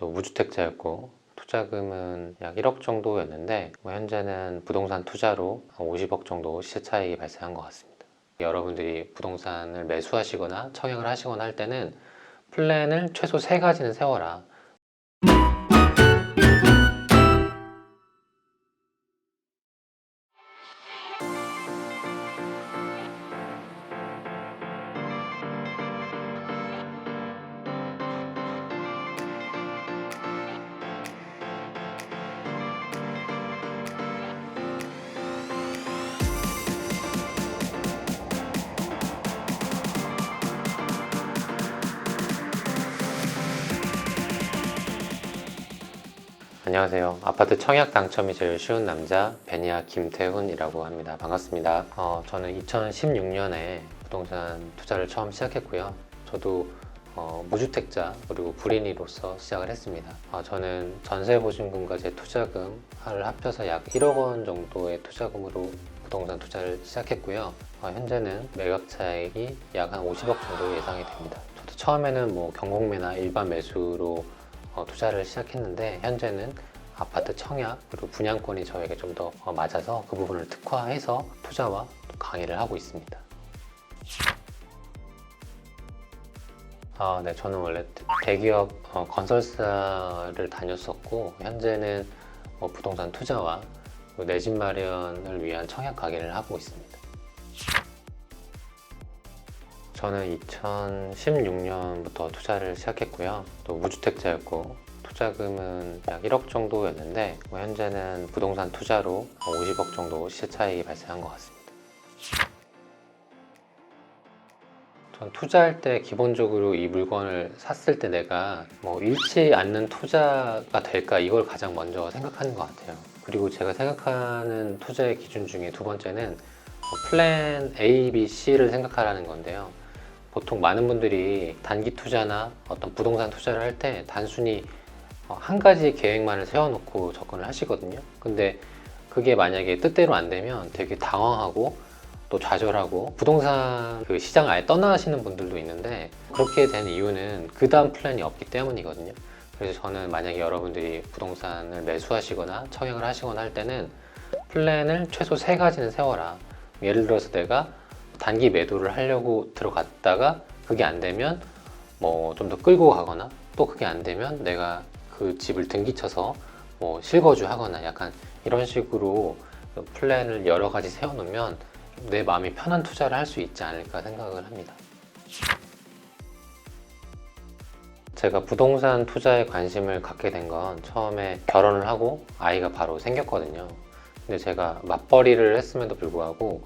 또 무주택자였고 투자금은 약 1억 정도였는데 현재는 부동산 투자로 50억 정도 시세 차익이 발생한 것 같습니다. 여러분들이 부동산을 매수하시거나 청약을 하시거나 할 때는 플랜을 최소 3가지는 세워라. 안녕하세요. 아파트 청약 당첨이 제일 쉬운 남자 베니아 김태훈이라고 합니다. 반갑습니다. 저는 2016년에 부동산 투자를 처음 시작했고요. 저도 무주택자 그리고 불인이로서 시작을 했습니다. 저는 전세보증금과 제 투자금을 합쳐서 약 1억 원 정도의 투자금으로 부동산 투자를 시작했고요. 현재는 매각 차익이 약 한 50억 정도 예상이 됩니다. 저도 처음에는 경공매나 일반 매수로 투자를 시작했는데 현재는 아파트 청약 그리고 분양권이 저에게 좀 더 맞아서 그 부분을 특화해서 투자와 강의를 하고 있습니다. 네, 저는 원래 대기업 건설사를 다녔었고 현재는 부동산 투자와 내 집 마련을 위한 청약 강의를 하고 있습니다. 저는 2016년부터 투자를 시작했고요. 또 무주택자였고 투자금은 약 1억 정도였는데 현재는 부동산 투자로 50억 정도 시세 차익이 발생한 것 같습니다. 전 투자할 때 기본적으로 이 물건을 샀을 때 내가 잃지 않는 투자가 될까 이걸 가장 먼저 생각하는 것 같아요. 그리고 제가 생각하는 투자의 기준 중에 두 번째는 플랜 A, B, C를 생각하라는 건데요. 보통 많은 분들이 단기 투자나 어떤 부동산 투자를 할 때 단순히 한 가지 계획만을 세워놓고 접근을 하시거든요. 근데 그게 만약에 뜻대로 안 되면 되게 당황하고 또 좌절하고 부동산 그 시장을 아예 떠나시는 분들도 있는데 그렇게 된 이유는 그 다음 플랜이 없기 때문이거든요. 그래서 저는 만약에 여러분들이 부동산을 매수하시거나 청약을 하시거나 할 때는 플랜을 최소 3가지는 세워라. 예를 들어서 내가 단기 매도를 하려고 들어갔다가 그게 안 되면 좀 더 끌고 가거나 또 그게 안 되면 내가 그 집을 등기쳐서 실거주 하거나 약간 이런 식으로 플랜을 여러 가지 세워놓으면 내 마음이 편한 투자를 할 수 있지 않을까 생각을 합니다. 제가 부동산 투자에 관심을 갖게 된 건 처음에 결혼을 하고 아이가 바로 생겼거든요. 근데 제가 맞벌이를 했음에도 불구하고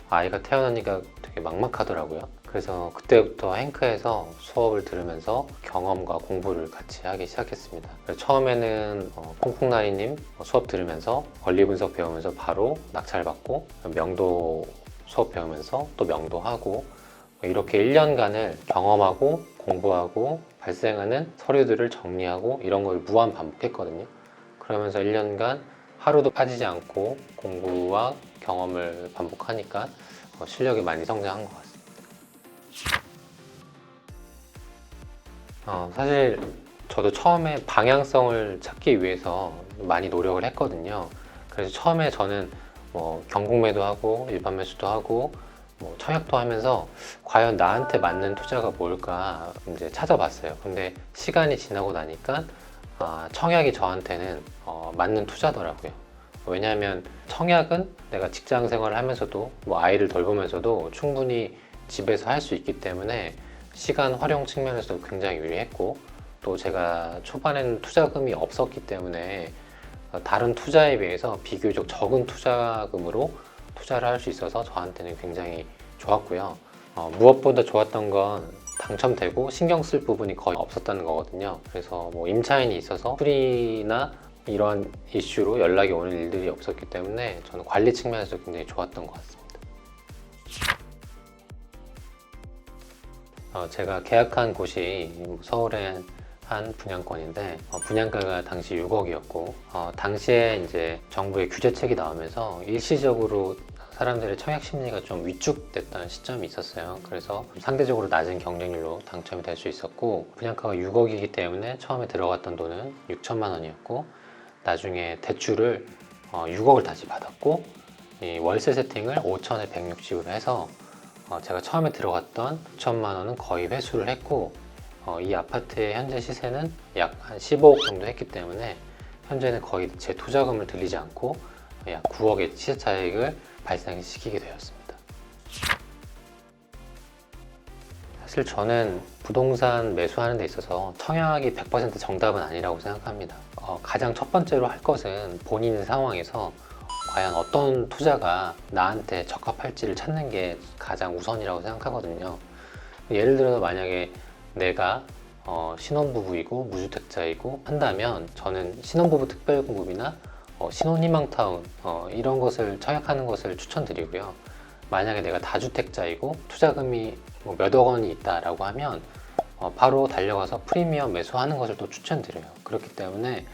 아이가 태어나니까 되게 막막하더라고요. 그래서 그때부터 행크에서 수업을 들으면서 경험과 공부를 같이 하기 시작했습니다. 처음에는 콩콩나리님 수업 들으면서 권리 분석 배우면서 바로 낙찰 받고 명도 수업 배우면서 또 명도하고 이렇게 1년간을 경험하고 공부하고 발생하는 서류들을 정리하고 이런 걸 무한 반복했거든요. 그러면서 1년간 하루도 빠지지 않고 공부와 경험을 반복하니까 실력이 많이 성장한 것 같습니다. 사실 저도 처음에 방향성을 찾기 위해서 많이 노력을 했거든요. 그래서 처음에 저는 경공매도 하고 일반 매수도 하고 청약도 하면서 과연 나한테 맞는 투자가 뭘까 이제 찾아봤어요. 근데 시간이 지나고 나니까 청약이 저한테는 맞는 투자더라고요. 왜냐하면 청약은 내가 직장 생활을 하면서도 아이를 돌보면서도 충분히 집에서 할 수 있기 때문에 시간 활용 측면에서도 굉장히 유리했고 또 제가 초반에는 투자금이 없었기 때문에 다른 투자에 비해서 비교적 적은 투자금으로 투자를 할 수 있어서 저한테는 굉장히 좋았고요. 무엇보다 좋았던 건 당첨되고 신경 쓸 부분이 거의 없었다는 거거든요. 그래서 임차인이 있어서 수리나 이런 이슈로 연락이 오는 일들이 없었기 때문에 저는 관리 측면에서 굉장히 좋았던 것 같습니다. 제가 계약한 곳이 서울의 한 분양권인데 분양가가 당시 6억이었고 당시에 이제 정부의 규제책이 나오면서 일시적으로 사람들의 청약 심리가 좀 위축됐던 시점이 있었어요. 그래서 상대적으로 낮은 경쟁률로 당첨이 될 수 있었고, 분양가가 6억이기 때문에 처음에 들어갔던 돈은 6천만 원이었고, 나중에 대출을 6억을 다시 받았고, 이 월세 세팅을 5천에 160으로 해서 제가 처음에 들어갔던 9천만 원은 거의 회수를 했고, 이 아파트의 현재 시세는 약 한 15억 정도 했기 때문에 현재는 거의 제 투자금을 들리지 않고 약 9억의 시세 차익을 발생시키게 되었습니다. 사실 저는 부동산 매수하는 데 있어서 청약이 100% 정답은 아니라고 생각합니다. 가장 첫 번째로 할 것은 본인 상황에서 과연 어떤 투자가 나한테 적합할지를 찾는 게 가장 우선이라고 생각하거든요. 예를 들어서 만약에 내가 신혼부부이고 무주택자이고 한다면 저는 신혼부부 특별공급이나 신혼희망타운 이런 것을 청약하는 것을 추천드리고요. 만약에 내가 다주택자이고 투자금이 몇억 원이 있다라고 하면 바로 달려가서 프리미엄 매수하는 것을 또 추천드려요. 그렇기 때문에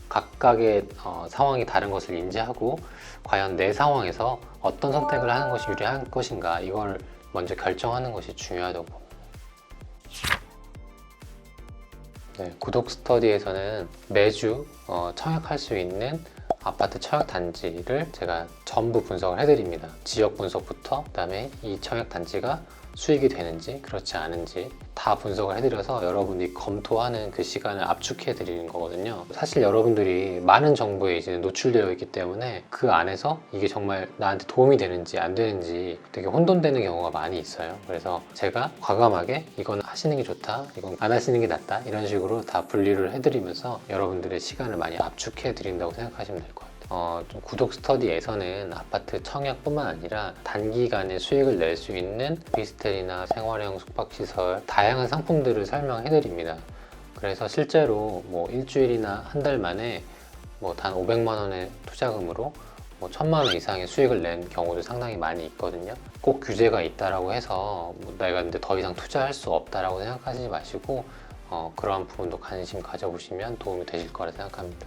각각의 상황이 다른 것을 인지하고 과연 내 상황에서 어떤 선택을 하는 것이 유리한 것인가, 이걸 먼저 결정하는 것이 중요하다고 봅니다. 네, 구독 스터디에서는 매주 청약할 수 있는 아파트 청약 단지를 제가 전부 분석을 해드립니다. 지역 분석부터, 그다음에 이 청약 단지가 수익이 되는지 그렇지 않은지 다 분석을 해드려서 여러분이 검토하는 그 시간을 압축해 드리는 거거든요. 사실 여러분들이 많은 정보에 이제 노출되어 있기 때문에 그 안에서 이게 정말 나한테 도움이 되는지 안 되는지 되게 혼돈되는 경우가 많이 있어요. 그래서 제가 과감하게 이건 하시는 게 좋다, 이건 안 하시는 게 낫다, 이런 식으로 다 분리를 해드리면서 여러분들의 시간을 많이 압축해 드린다고 생각하시면 될 것 같아요. 구독 스터디에서는 아파트 청약뿐만 아니라 단기간에 수익을 낼 수 있는 오피스텔이나 생활형 숙박시설 다양한 상품들을 설명해 드립니다. 그래서 실제로 뭐 일주일이나 한 달 만에 단 500만 원의 투자금으로 1000만 원 이상의 수익을 낸 경우도 상당히 많이 있거든요. 꼭 규제가 있다라고 해서 내가 근데 더 이상 투자할 수 없다라고 생각하지 마시고 그러한 부분도 관심 가져보시면 도움이 되실 거라 생각합니다.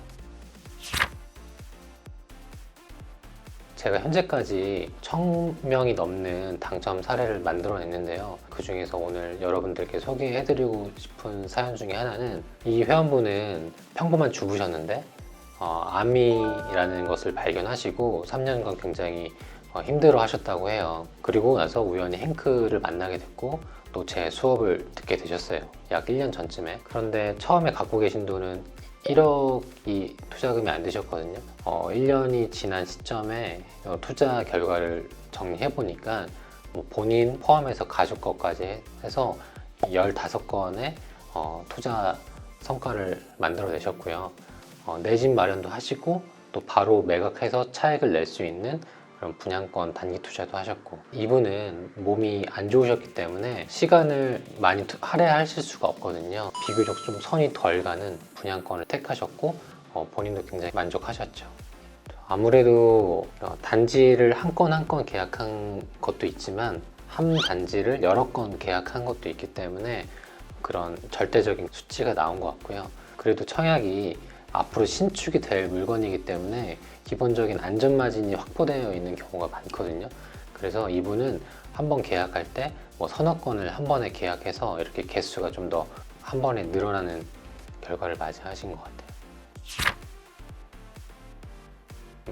제가 현재까지 1000명이 넘는 당첨 사례를 만들어냈는데요. 그 중에서 오늘 여러분들께 소개해드리고 싶은 사연 중에 하나는, 이 회원분은 평범한 주부셨는데 암이라는 것을 발견하시고 3년간 굉장히 힘들어 하셨다고 해요. 그리고 나서 우연히 행크를 만나게 됐고 또 제 수업을 듣게 되셨어요. 약 1년 전쯤에. 그런데 처음에 갖고 계신 돈은 1억이 투자금이 안 되셨거든요. 1년이 지난 시점에 투자 결과를 정리해 보니까 본인 포함해서 가족 것까지 해서 15건의 투자 성과를 만들어 내셨고요. 내 집 마련도 하시고 또 바로 매각해서 차익을 낼 수 있는 그런 분양권 단기 투자도 하셨고, 이분은 몸이 안 좋으셨기 때문에 시간을 많이 할애하실 수가 없거든요. 비교적 좀 선이 덜 가는 분양권을 택하셨고 본인도 굉장히 만족하셨죠. 아무래도 단지를 한 건 한 건 계약한 것도 있지만 한 단지를 여러 건 계약한 것도 있기 때문에 그런 절대적인 수치가 나온 것 같고요. 그래도 청약이 앞으로 신축이 될 물건이기 때문에 기본적인 안전마진이 확보되어 있는 경우가 많거든요. 그래서 이분은 한번 계약할 때 서너 건을 한 번에 계약해서 이렇게 개수가 좀 더 한 번에 늘어나는 결과를 맞이하신 것 같아요.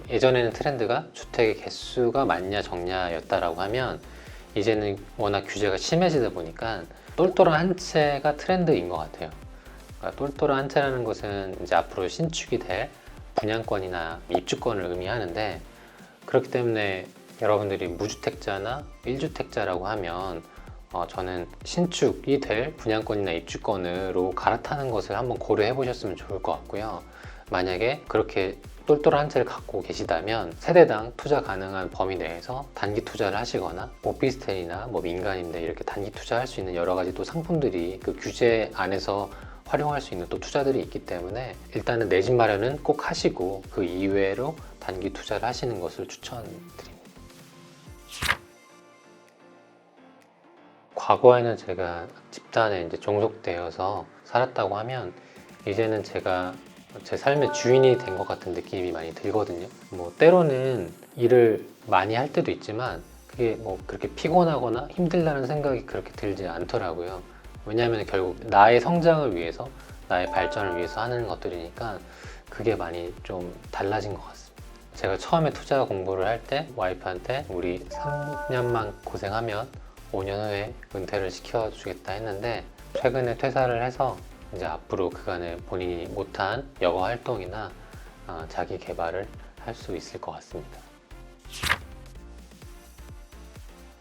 예전에는 트렌드가 주택의 개수가 많냐 적냐였다라고 하면 이제는 워낙 규제가 심해지다 보니까 똘똘한 한 채가 트렌드인 것 같아요. 똘똘한 한 채라는 것은 이제 앞으로 신축이 될 분양권이나 입주권을 의미하는데, 그렇기 때문에 여러분들이 무주택자나 1주택자라고 하면 저는 신축이 될 분양권이나 입주권으로 갈아타는 것을 한번 고려해 보셨으면 좋을 것 같고요. 만약에 그렇게 똘똘한 한 채를 갖고 계시다면 세대당 투자 가능한 범위 내에서 단기 투자를 하시거나 오피스텔이나 민간임대 이렇게 단기 투자할 수 있는 여러 가지 또 상품들이 그 규제 안에서 활용할 수 있는 또 투자들이 있기 때문에 일단은 내 집 마련은 꼭 하시고 그 이외로 단기 투자를 하시는 것을 추천드립니다. 과거에는 제가 집단에 이제 종속되어서 살았다고 하면 이제는 제가 제 삶의 주인이 된 것 같은 느낌이 많이 들거든요. 뭐 때로는 일을 많이 할 때도 있지만 그게 뭐 그렇게 피곤하거나 힘들다는 생각이 그렇게 들지 않더라고요. 왜냐하면 결국 나의 성장을 위해서, 나의 발전을 위해서 하는 것들이니까 그게 많이 좀 달라진 것 같습니다. 제가 처음에 투자 공부를 할 때 와이프한테 우리 3년만 고생하면 5년 후에 은퇴를 시켜주겠다 했는데, 최근에 퇴사를 해서 이제 앞으로 그간에 본인이 못한 여가 활동이나 자기 개발을 할 수 있을 것 같습니다.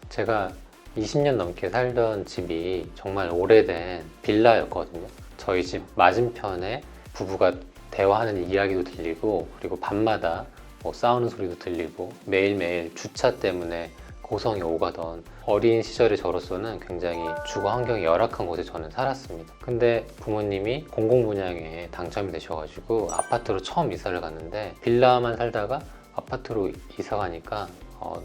제가 20년 넘게 살던 집이 정말 오래된 빌라였거든요. 저희 집 맞은편에 부부가 대화하는 이야기도 들리고, 그리고 밤마다 뭐 싸우는 소리도 들리고, 매일매일 주차 때문에 고성이 오가던 어린 시절의 저로서는 굉장히 주거 환경이 열악한 곳에 저는 살았습니다. 근데 부모님이 공공분양에 당첨이 되셔가지고 아파트로 처음 이사를 갔는데, 빌라만 살다가 아파트로 이사 가니까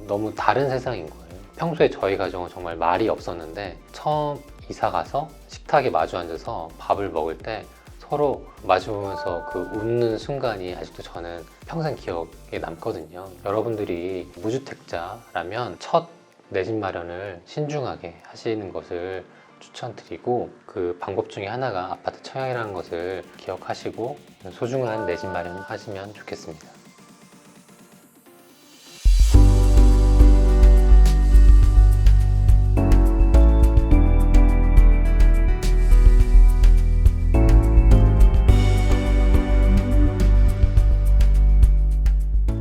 너무 다른 세상인 거예요. 평소에 저희 가정은 정말 말이 없었는데, 처음 이사 가서 식탁에 마주 앉아서 밥을 먹을 때 서로 마주보면서 그 웃는 순간이 아직도 저는 평생 기억에 남거든요. 여러분들이 무주택자라면 첫 내 집 마련을 신중하게 하시는 것을 추천드리고, 그 방법 중에 하나가 아파트 청약이라는 것을 기억하시고 소중한 내 집 마련 하시면 좋겠습니다.